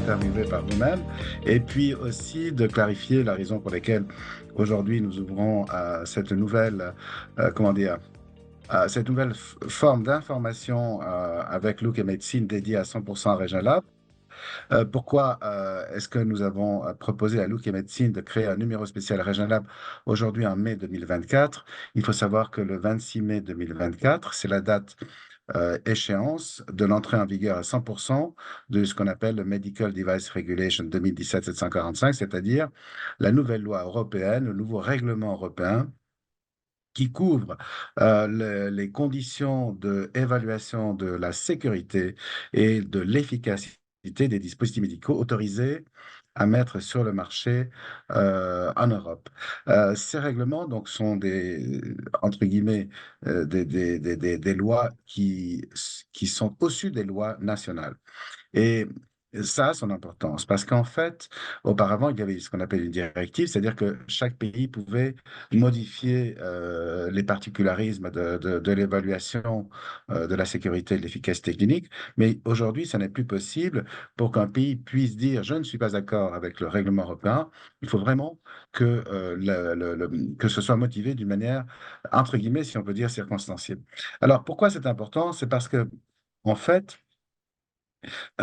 interviewé par vous-même, et puis aussi de clarifier la raison pour laquelle aujourd'hui nous ouvrons à cette nouvelle, comment dire, à cette nouvelle forme d'information avec Look et Médecine dédiée à 100% à Régin Lab. Pourquoi est-ce que nous avons proposé à Look et Médecine de créer un numéro spécial Régin Lab aujourd'hui en mai 2024? Il faut savoir que le 26 mai 2024, c'est la date échéance de l'entrée en vigueur à 100% de ce qu'on appelle le Medical Device Regulation 2017-745, c'est-à-dire la nouvelle loi européenne, le nouveau règlement européen qui couvre les conditions d'évaluation de la sécurité et de l'efficacité des dispositifs médicaux autorisés à mettre sur le marché en Europe. Ces règlements donc, sont entre guillemets, des lois qui sont au-dessus des lois nationales. Et ça a son importance parce qu'en fait, auparavant, il y avait ce qu'on appelle une directive, c'est-à-dire que chaque pays pouvait modifier les particularismes de l'évaluation de la sécurité et de l'efficacité clinique. Mais aujourd'hui, ça n'est plus possible pour qu'un pays puisse dire je ne suis pas d'accord avec le règlement européen. Il faut vraiment que, que ce soit motivé d'une manière, entre guillemets, si on peut dire, circonstancielle. Alors, pourquoi c'est important? C'est parce que, en fait,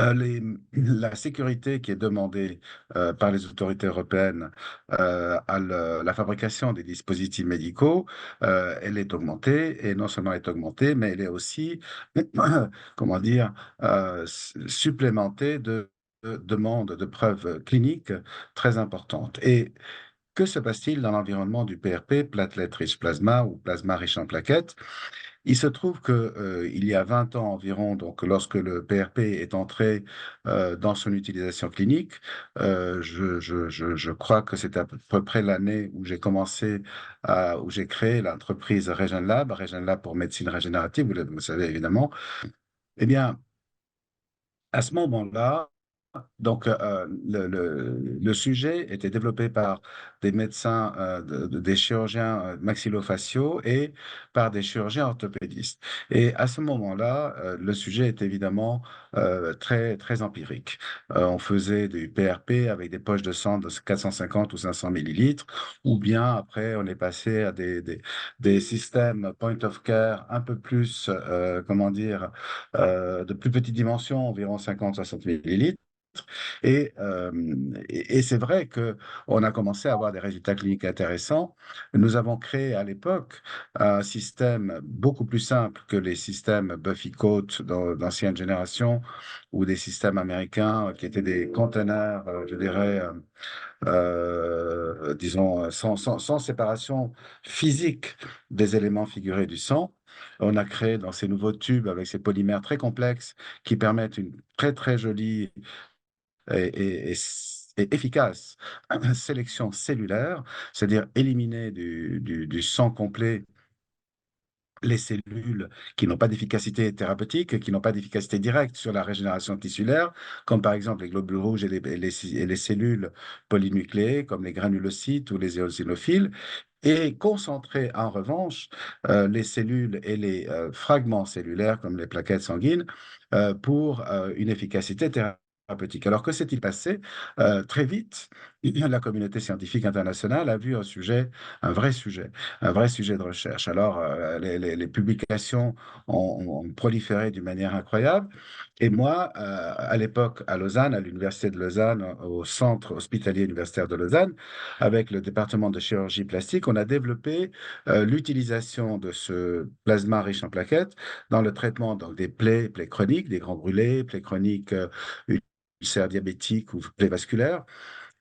la sécurité qui est demandée par les autorités européennes à la fabrication des dispositifs médicaux, elle est augmentée, et non seulement elle est augmentée, mais elle est aussi, comment dire, supplémentée de demandes de preuves cliniques très importantes. Et que se passe-t-il dans l'environnement du PRP, platelet rich plasma ou plasma riche en plaquettes? Il se trouve que, il y a 20 ans environ, donc lorsque le PRP est entré dans son utilisation clinique, je crois que c'est à peu près l'année où j'ai commencé, où j'ai créé l'entreprise Regen Lab pour médecine régénérative, vous le savez évidemment. Eh bien, à ce moment-là, donc, le sujet était développé par des médecins, des chirurgiens maxillofaciaux et par des chirurgiens orthopédistes. Et à ce moment-là, le sujet est évidemment très, très empirique. On faisait du PRP avec des poches de sang de 450 ou 500 millilitres, ou bien après, on est passé à des systèmes point of care un peu plus, comment dire, de plus petite dimension, environ 50-60 millilitres. Et c'est vrai qu'on a commencé à avoir des résultats cliniques intéressants. Nous avons créé à l'époque un système beaucoup plus simple que les systèmes Buffy-Coat d'ancienne génération ou des systèmes américains qui étaient des conteneurs, je dirais, disons, sans séparation physique des éléments figurés du sang. On a créé dans ces nouveaux tubes avec ces polymères très complexes qui permettent une très, très jolie et efficace sélection cellulaire, c'est-à-dire éliminer du sang complet les cellules qui n'ont pas d'efficacité thérapeutique, qui n'ont pas d'efficacité directe sur la régénération tissulaire, comme par exemple les globules rouges et les cellules polynucléées, comme les granulocytes ou les éosinophiles, et concentrer en revanche les cellules et les fragments cellulaires, comme les plaquettes sanguines, pour une efficacité thérapeutique. Alors que s'est-il passé? Très vite, la communauté scientifique internationale a vu un vrai sujet, un vrai sujet de recherche. Alors, les publications ont proliféré d'une manière incroyable. Et moi, à l'époque, à Lausanne, à l'Université de Lausanne, au Centre hospitalier universitaire de Lausanne, avec le département de chirurgie plastique, on a développé l'utilisation de ce plasma riche en plaquettes dans le traitement donc, des plaies chroniques, des grands brûlés, plaies chroniques ulcères diabétiques ou plaies vasculaires.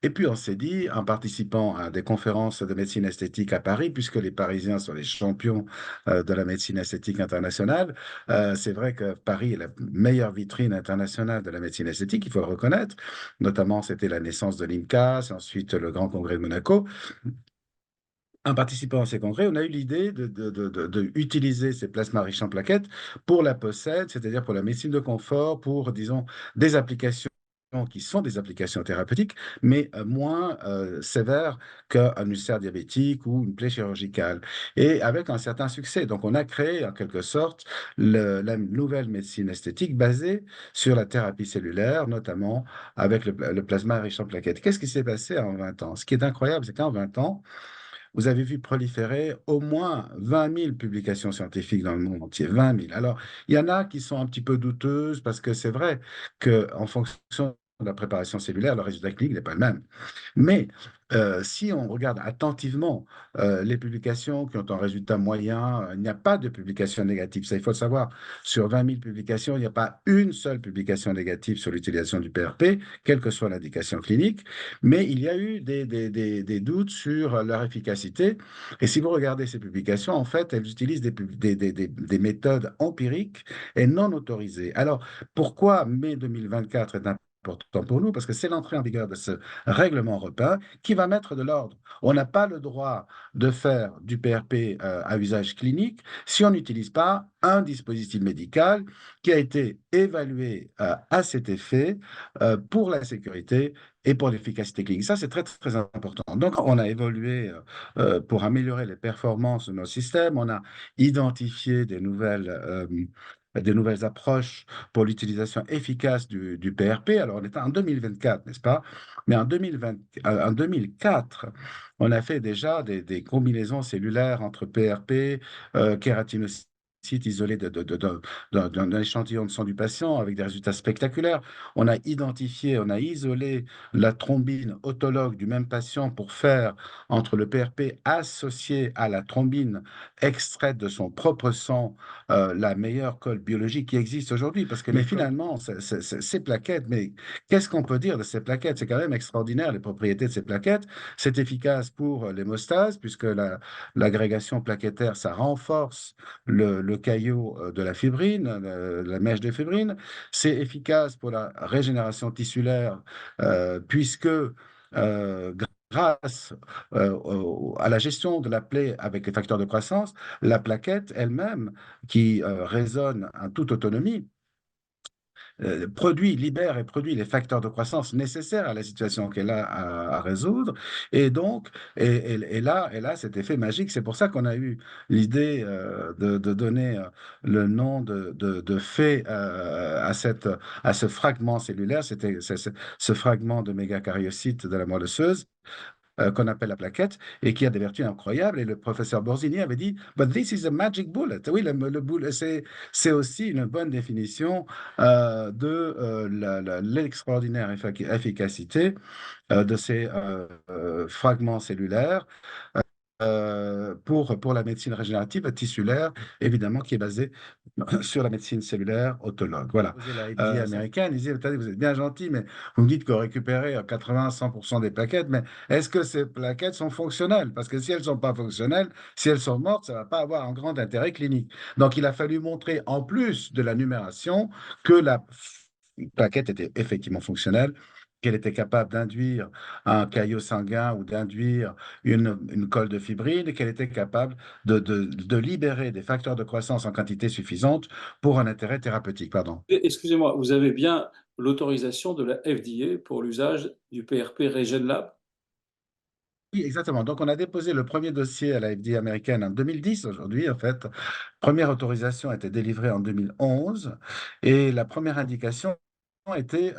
Et puis on s'est dit, en participant à des conférences de médecine esthétique à Paris, puisque les Parisiens sont les champions de la médecine esthétique internationale, c'est vrai que Paris est la meilleure vitrine internationale de la médecine esthétique, il faut le reconnaître. Notamment, c'était la naissance de l'IMCAS, ensuite le Grand Congrès de Monaco. En participant à ces congrès, on a eu l'idée de utiliser ces plasmas riches en plaquettes pour la possède, c'est-à-dire pour la médecine de confort, pour, disons, des applications qui sont des applications thérapeutiques, mais moins sévères qu'un ulcère diabétique ou une plaie chirurgicale, et avec un certain succès. Donc, on a créé en quelque sorte la nouvelle médecine esthétique basée sur la thérapie cellulaire, notamment avec le plasma riche en plaquettes. Qu'est-ce qui s'est passé en 20 ans? Ce qui est incroyable, c'est qu'en 20 ans, vous avez vu proliférer au moins 20 000 publications scientifiques dans le monde entier. 20 000. Alors, il y en a qui sont un petit peu douteuses parce que c'est vrai qu'en fonction de la préparation cellulaire, le résultat clinique n'est pas le même. Mais si on regarde attentivement les publications qui ont un résultat moyen, il n'y a pas de publication négative. Ça, il faut le savoir. Sur 20 000 publications, il n'y a pas une seule publication négative sur l'utilisation du PRP, quelle que soit l'indication clinique. Mais il y a eu des doutes sur leur efficacité. Et si vous regardez ces publications, en fait, elles utilisent des méthodes empiriques et non autorisées. Alors, pourquoi mai 2024 est important pour nous? Parce que c'est l'entrée en vigueur de ce règlement européen qui va mettre de l'ordre. On n'a pas le droit de faire du PRP à usage clinique si on n'utilise pas un dispositif médical qui a été évalué à cet effet pour la sécurité et pour l'efficacité clinique. Ça, c'est très, très important. Donc, on a évolué pour améliorer les performances de nos systèmes. On a identifié des nouvelles approches pour l'utilisation efficace du PRP. Alors, on est en 2024, n'est-ce pas? Mais en 2004, on a fait déjà des combinaisons cellulaires entre PRP, kératinocytes isolés d'un échantillon de sang du patient avec des résultats spectaculaires. On a identifié, on a isolé la thrombine autologue du même patient pour faire entre le PRP associé à la thrombine extraite de son propre sang la meilleure colle biologique qui existe aujourd'hui. Parce que, mais D'accord. finalement, ces plaquettes, mais qu'est-ce qu'on peut dire de ces plaquettes? C'est quand même extraordinaire les propriétés de ces plaquettes. C'est efficace pour l'hémostase, puisque l'agrégation plaquettaire, ça renforce le caillot de la fibrine, la mèche de fibrine. C'est efficace pour la régénération tissulaire, puisque grâce à la gestion de la plaie avec les facteurs de croissance, la plaquette elle-même, qui résonne en toute autonomie, libère et produit les facteurs de croissance nécessaires à la situation qu'elle a à résoudre. Et donc, et là, cet effet magique, c'est pour ça qu'on a eu l'idée de donner le nom de fait à ce fragment cellulaire. C'était ce fragment de mégacariocyte de la moelle osseuse qu'on appelle la plaquette, et qui a des vertus incroyables. Et le professeur Borzini avait dit, But this is a magic bullet. Oui, c'est aussi une bonne définition de l'extraordinaire efficacité de ces fragments cellulaires pour la médecine régénérative tissulaire, évidemment, qui est basée sur la médecine cellulaire autologue. Voilà. La FDA américaine, ils disent, attendez, vous êtes bien gentil, mais vous me dites qu'on récupérait 80-100% des plaquettes, mais est-ce que ces plaquettes sont fonctionnelles? Parce que si elles ne sont pas fonctionnelles, si elles sont mortes, ça ne va pas avoir un grand intérêt clinique. Donc, il a fallu montrer, en plus de la numération, que la plaquette était effectivement fonctionnelle, qu'elle était capable d'induire un caillot sanguin ou d'induire une colle de fibrine, et qu'elle était capable de libérer des facteurs de croissance en quantité suffisante pour un intérêt thérapeutique. Pardon. Excusez-moi, vous avez bien l'autorisation de la FDA pour l'usage du PRP RegenLab? Oui, exactement. Donc, on a déposé le premier dossier à la FDA américaine en 2010, aujourd'hui, en fait. Première autorisation a été délivrée en 2011 et la première indication était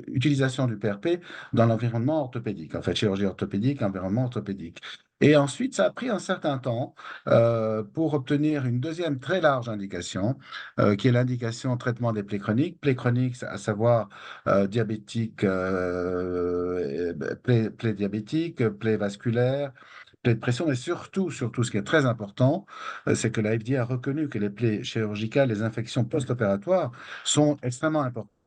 utilisation du PRP dans l'environnement orthopédique, en fait, chirurgie orthopédique, environnement orthopédique. Et ensuite, ça a pris un certain temps pour obtenir une deuxième très large indication, qui est l'indication traitement des plaies chroniques. Plaies chroniques, à savoir diabétique, plaies diabétiques, plaies vasculaires, plaies de pression, mais surtout, ce qui est très important, c'est que la FDA a reconnu que les plaies chirurgicales, les infections post-opératoires sont extrêmement importantes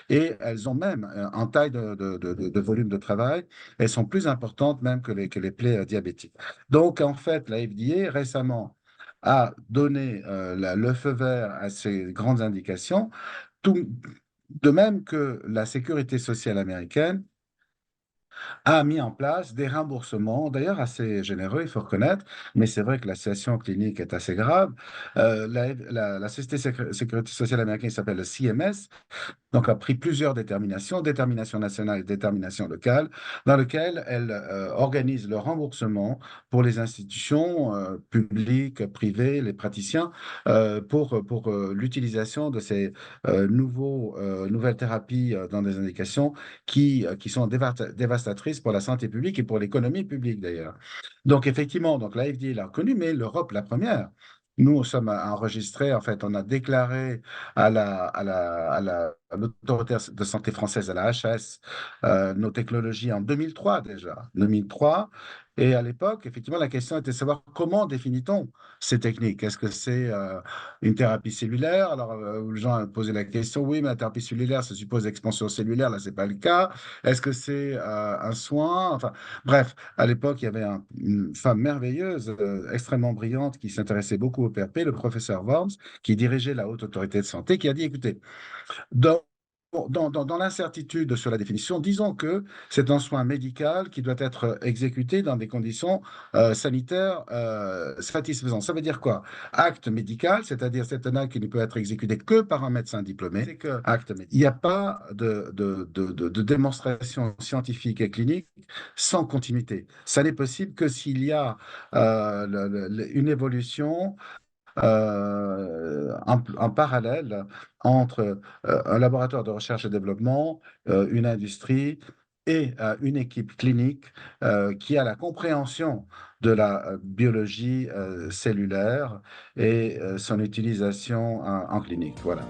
et elles ont même, en taille de volume de travail, elles sont plus importantes même que les plaies diabétiques. Donc, en fait, la FDA récemment a donné le feu vert à ces grandes indications, tout, de même que la sécurité sociale américaine a mis en place des remboursements, d'ailleurs assez généreux, il faut reconnaître, mais c'est vrai que la situation clinique est assez grave. La Société Sécurité sociale américaine s'appelle le CMS, donc a pris plusieurs déterminations, détermination nationale et détermination locale, dans lesquelles elle organise le remboursement pour les institutions publiques, privées, les praticiens, pour l'utilisation de ces nouvelles thérapies dans des indications qui sont dévastatrices pour la santé publique et pour l'économie publique d'ailleurs. Donc effectivement, donc la FDA l'a reconnu, mais l'Europe la première. Nous sommes enregistrés, en fait, on a déclaré à l'autorité de santé française, à la HAS, nos technologies en 2003 déjà. 2003. Et à l'époque, effectivement, la question était de savoir comment définit-on ces techniques. Est-ce que c'est une thérapie cellulaire? Alors, les gens ont posé la question, oui, mais la thérapie cellulaire, ça suppose expansion cellulaire, là, c'est pas le cas. Est-ce que c'est un soin? Enfin, bref, à l'époque, il y avait une femme merveilleuse, extrêmement brillante, qui s'intéressait beaucoup au PRP, le professeur Worms, qui dirigeait la Haute Autorité de Santé, qui a dit, écoutez, dans, dans l'incertitude sur la définition, disons que c'est un soin médical qui doit être exécuté dans des conditions sanitaires satisfaisantes. Ça veut dire quoi? Acte médical, c'est-à-dire c'est un acte qui ne peut être exécuté que par un médecin diplômé. C'est que il n'y a pas de démonstration scientifique et clinique sans continuité. Ça n'est possible que s'il y a une évolution en parallèle entre un laboratoire de recherche et développement, une industrie et une équipe clinique qui a la compréhension de la biologie cellulaire et son utilisation en clinique. Voilà.